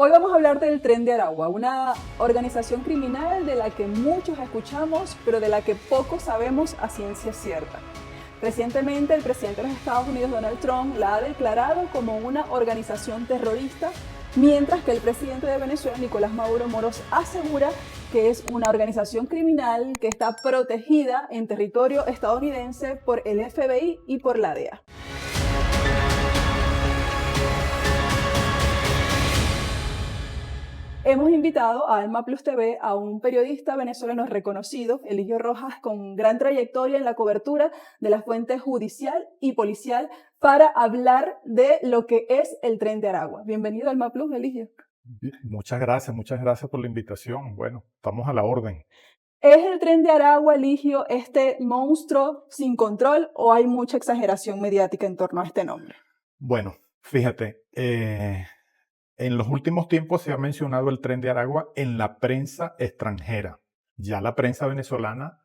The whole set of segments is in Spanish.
Hoy vamos a hablar del Tren de Aragua, una organización criminal de la que muchos escuchamos, pero de la que poco sabemos a ciencia cierta. Recientemente, el presidente de los Estados Unidos, Donald Trump, la ha declarado como una organización terrorista, mientras que el presidente de Venezuela, Nicolás Maduro Moros, asegura que es una organización criminal que está protegida en territorio estadounidense por el FBI y por la DEA. Hemos invitado a Alma Plus TV a un periodista venezolano reconocido, Eligio Rojas, con gran trayectoria en la cobertura de la fuente judicial y policial, para hablar de lo que es el Tren de Aragua. Bienvenido a Alma Plus, Eligio. Muchas gracias por la invitación. Bueno, estamos a la orden. ¿Es el Tren de Aragua, Eligio, este monstruo sin control o hay mucha exageración mediática en torno a este nombre? Bueno, fíjate, en los últimos tiempos se ha mencionado el Tren de Aragua en la prensa extranjera. Ya la prensa venezolana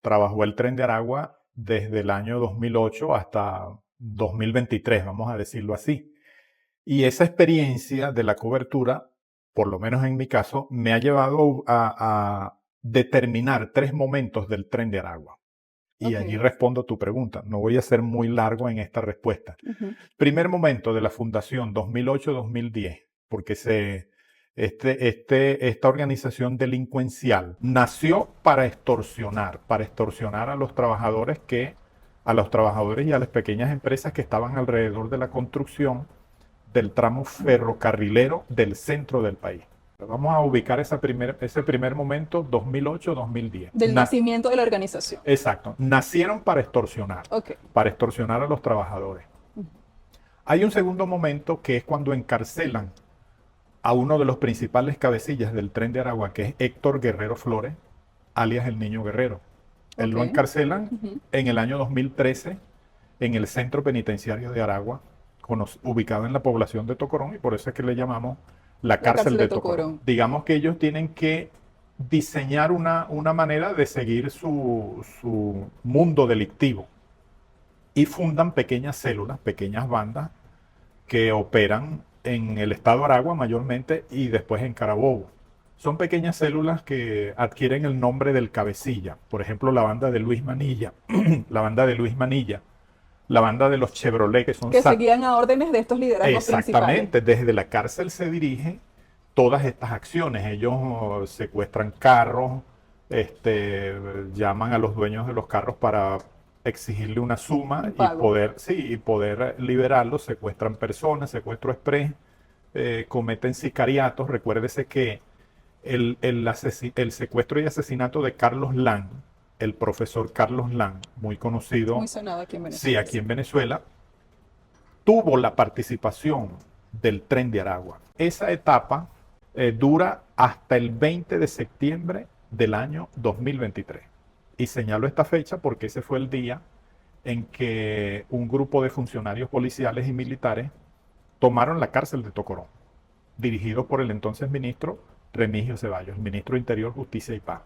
trabajó el Tren de Aragua desde el año 2008 hasta 2023, vamos a decirlo así. Y esa experiencia de la cobertura, por lo menos en mi caso, me ha llevado a determinar 3 momentos del Tren de Aragua. Y allí respondo a tu pregunta. No voy a ser muy largo en esta respuesta. Primer momento de la fundación, 2008-2010, porque esta organización delincuencial nació para extorsionar a los trabajadores y a las pequeñas empresas que estaban alrededor de la construcción del tramo ferrocarrilero del centro del país. Vamos a ubicar ese primer momento, 2008-2010. Del nacimiento de la organización. Exacto. Nacieron para extorsionar a los trabajadores. Hay un segundo momento que es cuando encarcelan a uno de los principales cabecillas del Tren de Aragua, que es Héctor Guerrero Flores, alias el Niño Guerrero. Él lo encarcelan en el año 2013 en el centro penitenciario de Aragua, ubicado en la población de Tocorón, y por eso es que le llamamos la cárcel de Tocorón. Digamos que ellos tienen que diseñar una manera de seguir su mundo delictivo y fundan pequeñas células, pequeñas bandas que operan en el estado Aragua mayormente y después en Carabobo. Son pequeñas células que adquieren el nombre del cabecilla. Por ejemplo, la banda de Luis Manilla, la banda de los Chevrolet, que seguían a órdenes de estos liderazgos principales. Exactamente, desde la cárcel se dirigen todas estas acciones. Ellos secuestran carros, llaman a los dueños de los carros para exigirle una suma y poder liberarlos. Secuestran personas, secuestro express, cometen sicariatos. Recuérdese que el secuestro y asesinato de Carlos Lang, el profesor Carlos Lang, muy conocido, muy sonado aquí en Venezuela. Sí, aquí en Venezuela, tuvo la participación del Tren de Aragua. Esa etapa dura hasta el 20 de septiembre del año 2023. Y señalo esta fecha porque ese fue el día en que un grupo de funcionarios policiales y militares tomaron la cárcel de Tocorón, dirigido por el entonces ministro Remigio Ceballos, el ministro de Interior, Justicia y Paz.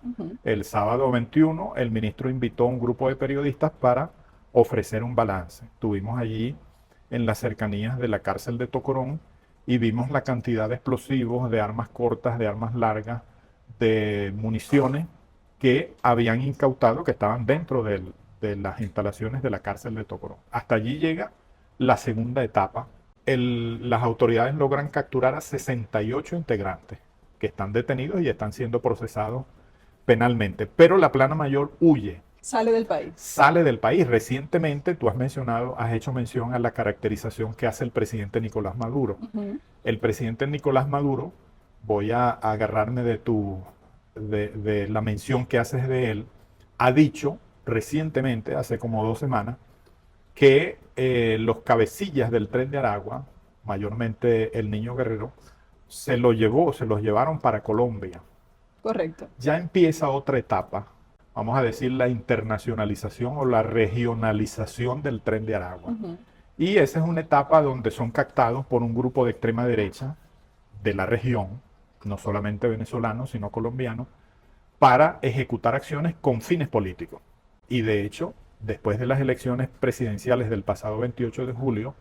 El sábado 21, el ministro invitó a un grupo de periodistas para ofrecer un balance. Estuvimos allí en las cercanías de la cárcel de Tocorón y vimos la cantidad de explosivos, de armas cortas, de armas largas, de municiones que habían incautado, que estaban dentro de las instalaciones de la cárcel de Tocorón. Hasta allí llega la segunda etapa. Las autoridades logran capturar a 68 integrantes que están detenidos y están siendo procesados penalmente. Pero la plana mayor huye. Sale del país. Sale del país. Recientemente tú has hecho mención a la caracterización que hace el presidente Nicolás Maduro. El presidente Nicolás Maduro, voy a agarrarme de la mención que haces de él, ha dicho recientemente, hace como 2 semanas, que los cabecillas del Tren de Aragua, mayormente el Niño Guerrero, se los llevaron para Colombia. Correcto. Ya empieza otra etapa, vamos a decir la internacionalización o la regionalización del Tren de Aragua. Y esa es una etapa donde son captados por un grupo de extrema derecha de la región, no solamente venezolanos, sino colombianos, para ejecutar acciones con fines políticos. Y de hecho, después de las elecciones presidenciales del pasado 28 de julio,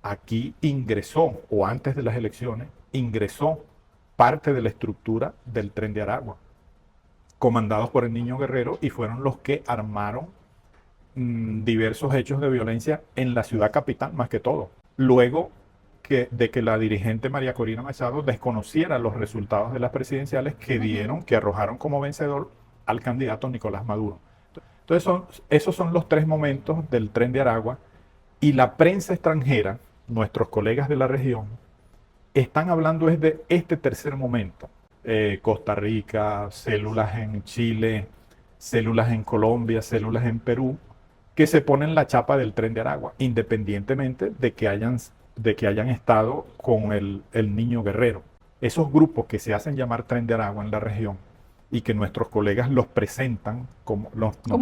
aquí ingresó, o antes de las elecciones, ingresó parte de la estructura del Tren de Aragua, comandados por el Niño Guerrero, y fueron los que armaron diversos hechos de violencia en la ciudad capital, más que todo. Luego de que la dirigente María Corina Machado desconociera los resultados de las presidenciales que dieron, que arrojaron como vencedor al candidato Nicolás Maduro. Entonces, esos son los tres momentos del Tren de Aragua, y la prensa extranjera, nuestros colegas de la región, están hablando de este tercer momento. Costa Rica, células en Chile, células en Colombia, células en Perú, que se ponen la chapa del Tren de Aragua, independientemente de que hayan estado con el Niño Guerrero. Esos grupos que se hacen llamar Tren de Aragua en la región y que nuestros colegas los presentan como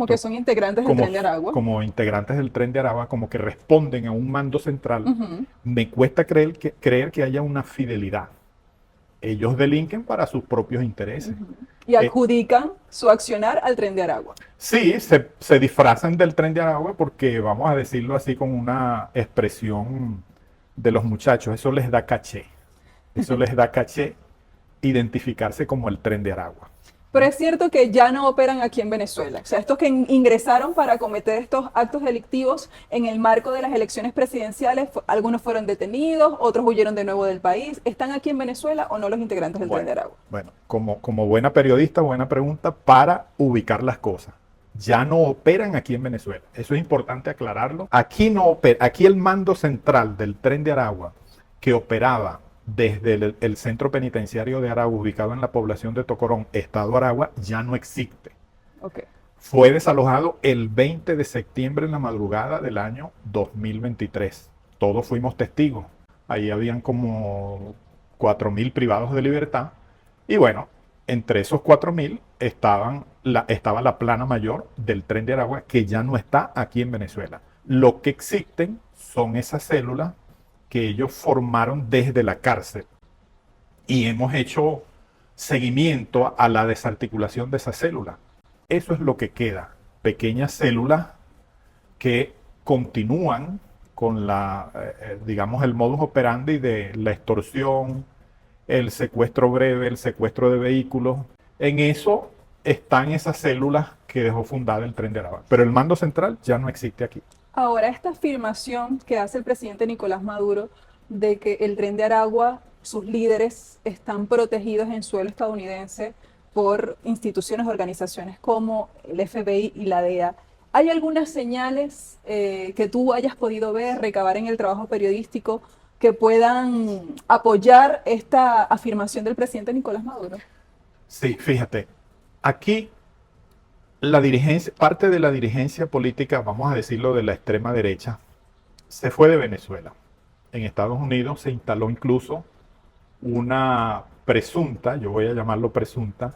que son integrantes del Tren de Aragua. Como integrantes del Tren de Aragua, como que responden a un mando central, me cuesta creer que haya una fidelidad. Ellos delinquen para sus propios intereses. Y adjudican su accionar al Tren de Aragua. Sí, se disfrazan del Tren de Aragua porque, vamos a decirlo así con una expresión de los muchachos, eso les da caché. Eso les da caché identificarse como el Tren de Aragua. Pero es cierto que ya no operan aquí en Venezuela. O sea, estos que ingresaron para cometer estos actos delictivos en el marco de las elecciones presidenciales, algunos fueron detenidos, otros huyeron de nuevo del país. ¿Están aquí en Venezuela o no los integrantes del Tren de Aragua? Bueno, como buena periodista, buena pregunta para ubicar las cosas. Ya no operan aquí en Venezuela. Eso es importante aclararlo. Aquí no opera, aquí el mando central del Tren de Aragua, que operaba desde el centro penitenciario de Aragua, ubicado en la población de Tocorón, Estado Aragua, ya no existe. Okay. Fue desalojado el 20 de septiembre en la madrugada del año 2023. Todos fuimos testigos. Ahí habían como 4.000 privados de libertad. Y bueno, entre esos 4.000 estaba la plana mayor del Tren de Aragua, que ya no está aquí en Venezuela. Lo que existen son esas células que ellos formaron desde la cárcel, y hemos hecho seguimiento a la desarticulación de esas células. Eso es lo que queda, pequeñas células que continúan con digamos, el modus operandi de la extorsión, el secuestro breve, el secuestro de vehículos. En eso están esas células que dejó fundada el Tren de Aragua, pero el mando central ya no existe aquí. Ahora, esta afirmación que hace el presidente Nicolás Maduro de que el Tren de Aragua, sus líderes, están protegidos en suelo estadounidense por instituciones, organizaciones como el FBI y la DEA. ¿Hay algunas señales que tú hayas podido ver, recabar en el trabajo periodístico, que puedan apoyar esta afirmación del presidente Nicolás Maduro? Sí, fíjate, aquí parte de la dirigencia política, vamos a decirlo, de la extrema derecha, se fue de Venezuela. En Estados Unidos se instaló incluso una presunta, yo voy a llamarlo presunta,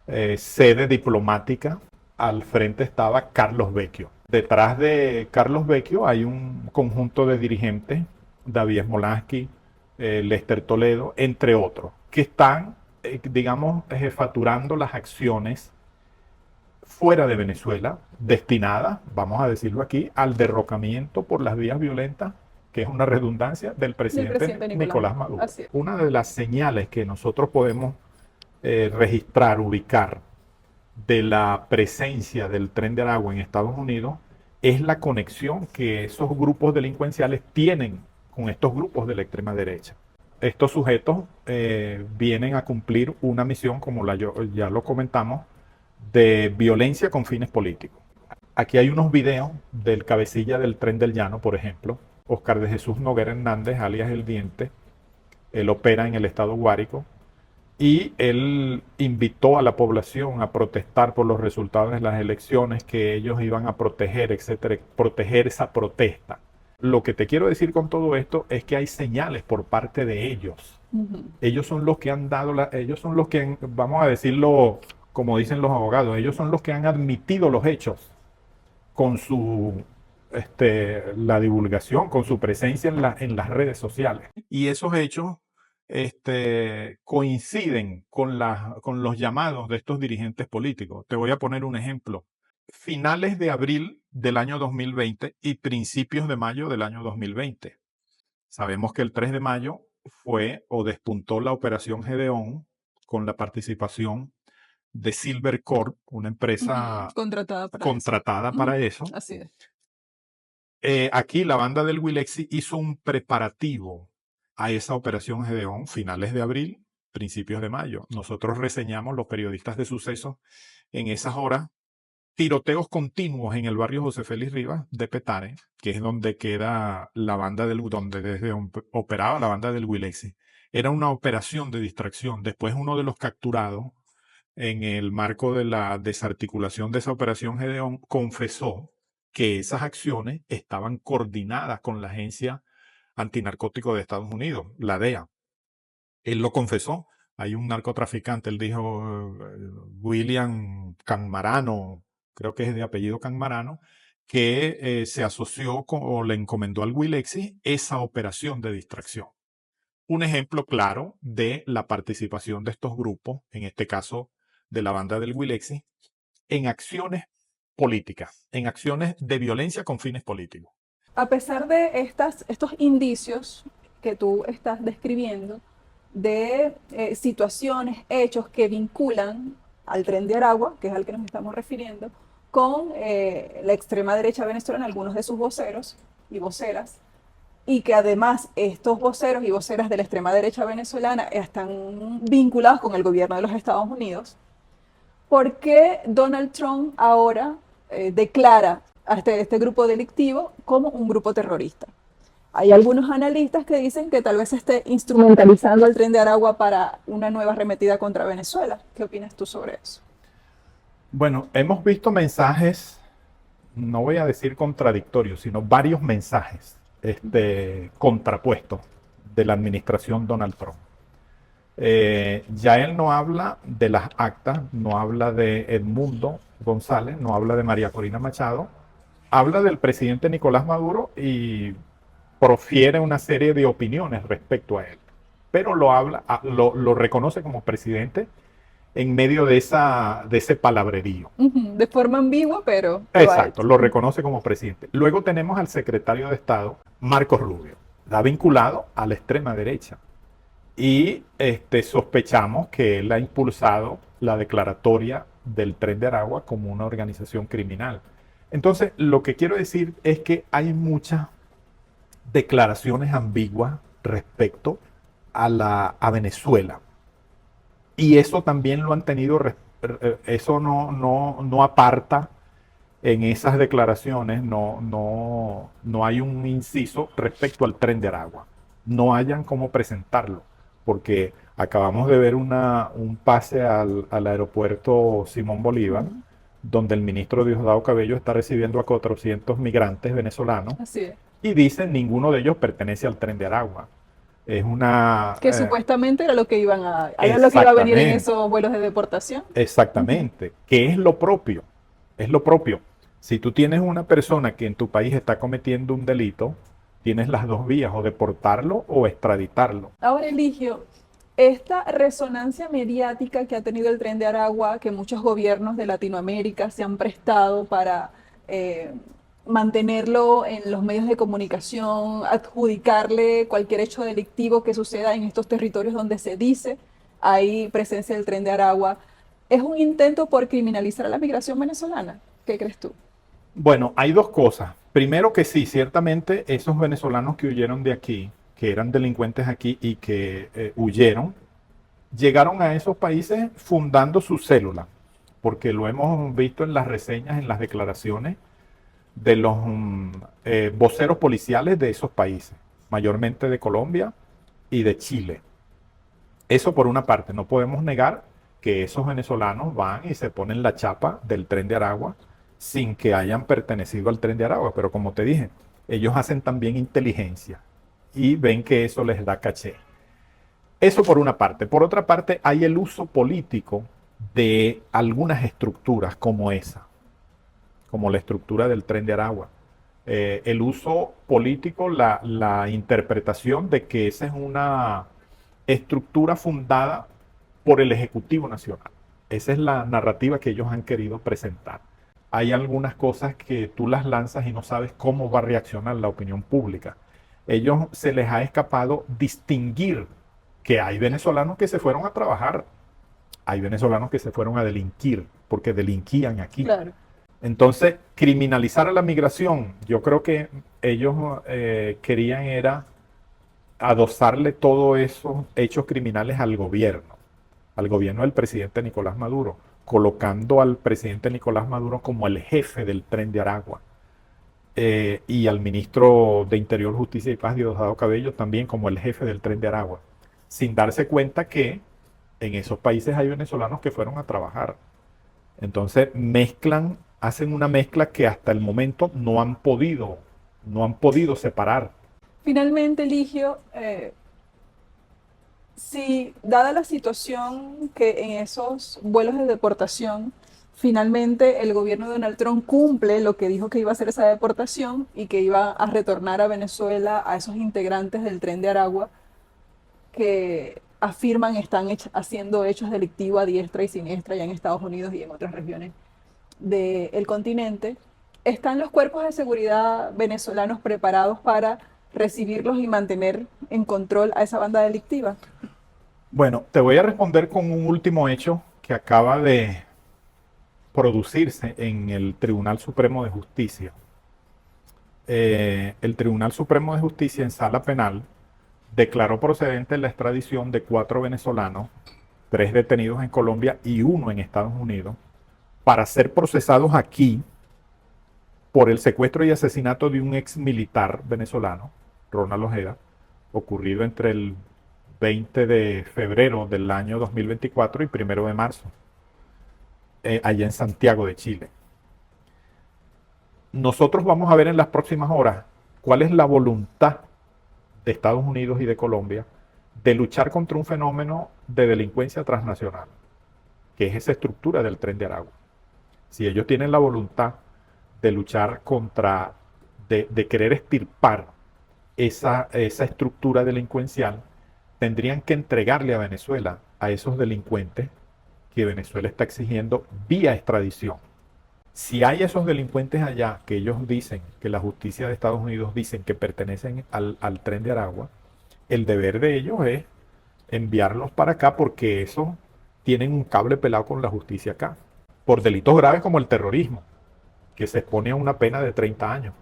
sede diplomática. Al frente estaba Carlos Vecchio. Detrás de Carlos Vecchio hay un conjunto de dirigentes, David Smolansky, Lester Toledo, entre otros, que están, digamos, jefaturando las acciones fuera de Venezuela, destinadas, vamos a decirlo aquí, al derrocamiento por las vías violentas, que es una redundancia, del presidente Nicolás Maduro. Una de las señales que nosotros podemos registrar, ubicar, de la presencia del Tren de Aragua en Estados Unidos es la conexión que esos grupos delincuenciales tienen con estos grupos de la extrema derecha. Estos sujetos vienen a cumplir una misión, como ya lo comentamos, de violencia con fines políticos. Aquí hay unos videos del cabecilla del Tren del Llano, por ejemplo, Oscar de Jesús Noguera Hernández, alias El Diente. Él opera en el estado Guárico y él invitó a la población a protestar por los resultados de las elecciones, que ellos iban a proteger, etcétera, proteger esa protesta. Lo que te quiero decir con todo esto es que hay señales por parte de ellos. Ellos son los que han dado, ellos son los que, vamos a decirlo como dicen los abogados, ellos son los que han admitido los hechos con la divulgación, con su presencia en las redes sociales. Y esos hechos coinciden con los llamados de estos dirigentes políticos. Te voy a poner un ejemplo. Finales de abril del año 2020 y principios de mayo del año 2020. Sabemos que el 3 de mayo fue o despuntó la Operación Gedeón con la participación de Silver Corp, una empresa Contratada para eso. contratada para eso. Así es. Aquí la banda del Wilexi hizo un preparativo a esa Operación Gedeón, finales de abril, principios de mayo. Nosotros reseñamos, los periodistas de sucesos, en esas horas, tiroteos continuos en el barrio José Félix Rivas de Petare, que es donde queda la banda donde desde operaba la banda del Wilexi. Era una operación de distracción. Después uno de los capturados, en el marco de la desarticulación de esa operación Gedeón, confesó que esas acciones estaban coordinadas con la Agencia Antinarcótico de Estados Unidos, la DEA. Él lo confesó. Hay un narcotraficante, él dijo, William Canmarano, creo que es de apellido Canmarano, que se asoció o le encomendó al Wilexi esa operación de distracción. Un ejemplo claro de la participación de estos grupos, en este caso de la banda del Wilexi, en acciones políticas, en acciones de violencia con fines políticos. A pesar de estos indicios que tú estás describiendo, de situaciones, hechos que vinculan al Tren de Aragua, que es al que nos estamos refiriendo, con la extrema derecha venezolana, algunos de sus voceros y voceras, y que además estos voceros y voceras de la extrema derecha venezolana están vinculados con el gobierno de los Estados Unidos. ¿Por qué Donald Trump ahora declara a este grupo delictivo como un grupo terrorista? Hay algunos analistas que dicen que tal vez esté instrumentalizando el Tren de Aragua para una nueva arremetida contra Venezuela. ¿Qué opinas tú sobre eso? Bueno, hemos visto mensajes, no voy a decir contradictorios, sino varios mensajes contrapuestos de la administración Donald Trump. Ya él no habla de las actas, no habla de Edmundo González, no habla de María Corina Machado, habla del presidente Nicolás Maduro y profiere una serie de opiniones respecto a él, pero lo reconoce como presidente en medio de ese palabrerío. De forma ambigua, pero... Exacto, lo reconoce como presidente. Luego tenemos al secretario de Estado, Marcos Rubio, está vinculado a la extrema derecha. Y sospechamos que él ha impulsado la declaratoria del Tren de Aragua como una organización criminal. Entonces, lo que quiero decir es que hay muchas declaraciones ambiguas respecto a Venezuela. Y eso también lo han tenido, eso no aparta en esas declaraciones, no hay un inciso respecto al Tren de Aragua. No hayan cómo presentarlo, porque acabamos de ver un pase al aeropuerto Simón Bolívar, donde el ministro Diosdado Cabello está recibiendo a 400 migrantes venezolanos. Así es. Y dicen ninguno de ellos pertenece al Tren de Aragua. Es una... Que supuestamente era lo que iban era lo que iba a venir en esos vuelos de deportación. Exactamente. Que es lo propio. Es lo propio. Si tú tienes una persona que en tu país está cometiendo un delito, tienes las dos vías, o deportarlo o extraditarlo. Ahora, Eligio, esta resonancia mediática que ha tenido el Tren de Aragua, que muchos gobiernos de Latinoamérica se han prestado para mantenerlo en los medios de comunicación, adjudicarle cualquier hecho delictivo que suceda en estos territorios donde se dice hay presencia del Tren de Aragua, ¿es un intento por criminalizar a la migración venezolana? ¿Qué crees tú? Bueno, hay dos cosas. Primero que sí, ciertamente esos venezolanos que huyeron de aquí, que eran delincuentes aquí y que huyeron, llegaron a esos países fundando su célula, porque lo hemos visto en las reseñas, en las declaraciones de los voceros policiales de esos países, mayormente de Colombia y de Chile. Eso por una parte, no podemos negar que esos venezolanos van y se ponen la chapa del Tren de Aragua sin que hayan pertenecido al Tren de Aragua, pero como te dije, ellos hacen también inteligencia y ven que eso les da caché. Eso por una parte. Por otra parte, hay el uso político de algunas estructuras como esa, como la estructura del Tren de Aragua. El uso político, la interpretación de que esa es una estructura fundada por el Ejecutivo Nacional. Esa es la narrativa que ellos han querido presentar. Hay algunas cosas que tú las lanzas y no sabes cómo va a reaccionar la opinión pública. ellos se les ha escapado distinguir que hay venezolanos que se fueron a trabajar, hay venezolanos que se fueron a delinquir, porque delinquían aquí. Claro. Entonces, criminalizar a la migración, yo creo que ellos querían era adosarle todos esos hechos criminales al gobierno del presidente Nicolás Maduro, colocando al presidente Nicolás Maduro como el jefe del Tren de Aragua, y al ministro de Interior, Justicia y Paz, Diosdado Cabello, también como el jefe del Tren de Aragua, sin darse cuenta que en esos países hay venezolanos que fueron a trabajar. Entonces hacen una mezcla que hasta el momento no han podido separar. Finalmente, Eligio, si dada la situación que en esos vuelos de deportación, finalmente el gobierno de Donald Trump cumple lo que dijo que iba a hacer esa deportación y que iba a retornar a Venezuela a esos integrantes del Tren de Aragua que afirman están haciendo hechos delictivos a diestra y siniestra ya en Estados Unidos y en otras regiones del continente, ¿están los cuerpos de seguridad venezolanos preparados para recibirlos y mantener en control a esa banda delictiva? Bueno, te voy a responder con un último hecho que acaba de producirse en el Tribunal Supremo de Justicia. El Tribunal Supremo de Justicia en sala penal declaró procedente la extradición de 4 venezolanos, 3 detenidos en Colombia y 1 en Estados Unidos, para ser procesados aquí por el secuestro y asesinato de un ex militar venezolano, Ronald Ojeda, ocurrido entre el 20 de febrero del año 2024 y 1 de marzo, allá en Santiago de Chile. Nosotros vamos a ver en las próximas horas cuál es la voluntad de Estados Unidos y de Colombia de luchar contra un fenómeno de delincuencia transnacional, que es esa estructura del Tren de Aragua. Si ellos tienen la voluntad de luchar contra, de querer extirpar esa estructura delincuencial, tendrían que entregarle a Venezuela a esos delincuentes que Venezuela está exigiendo vía extradición. Si hay esos delincuentes allá que ellos dicen, que la justicia de Estados Unidos dicen que pertenecen al Tren de Aragua, el deber de ellos es enviarlos para acá porque esos tienen un cable pelado con la justicia acá, por delitos graves como el terrorismo, que se expone a una pena de 30 años.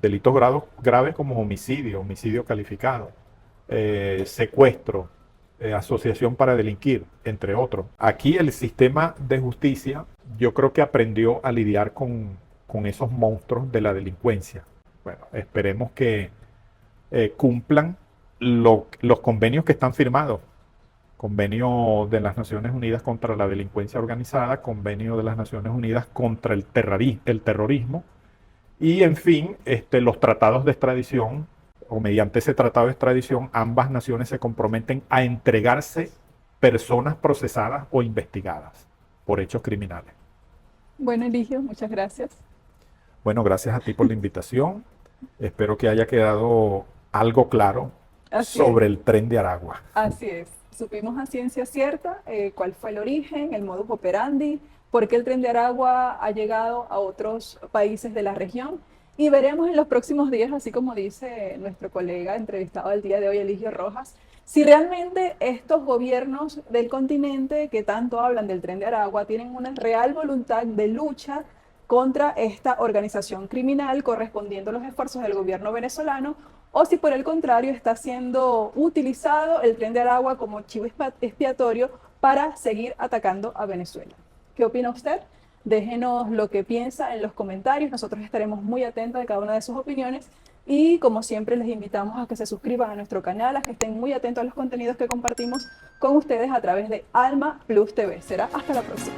Delitos graves como homicidio calificado, secuestro, asociación para delinquir, entre otros. Aquí el sistema de justicia yo creo que aprendió a lidiar con esos monstruos de la delincuencia. Bueno, esperemos que cumplan los convenios que están firmados. Convenio de las Naciones Unidas contra la delincuencia organizada, convenio de las Naciones Unidas contra el terrorismo y, en fin, los tratados de extradición, o mediante ese tratado de extradición, ambas naciones se comprometen a entregarse personas procesadas o investigadas por hechos criminales. Bueno, Eligio, muchas gracias. Bueno, gracias a ti por la invitación. Espero que haya quedado algo claro sobre el Tren de Aragua. Así es. Supimos a ciencia cierta cuál fue el origen, el modus operandi, por qué el Tren de Aragua ha llegado a otros países de la región. Y veremos en los próximos días, así como dice nuestro colega entrevistado el día de hoy, Eligio Rojas, si realmente estos gobiernos del continente que tanto hablan del Tren de Aragua tienen una real voluntad de lucha contra esta organización criminal, correspondiendo a los esfuerzos del gobierno venezolano, o si por el contrario está siendo utilizado el Tren de Aragua como chivo expiatorio para seguir atacando a Venezuela. ¿Qué opina usted? Déjenos lo que piensa en los comentarios, nosotros estaremos muy atentos de cada una de sus opiniones y como siempre les invitamos a que se suscriban a nuestro canal, a que estén muy atentos a los contenidos que compartimos con ustedes a través de Alma Plus TV. Será hasta la próxima.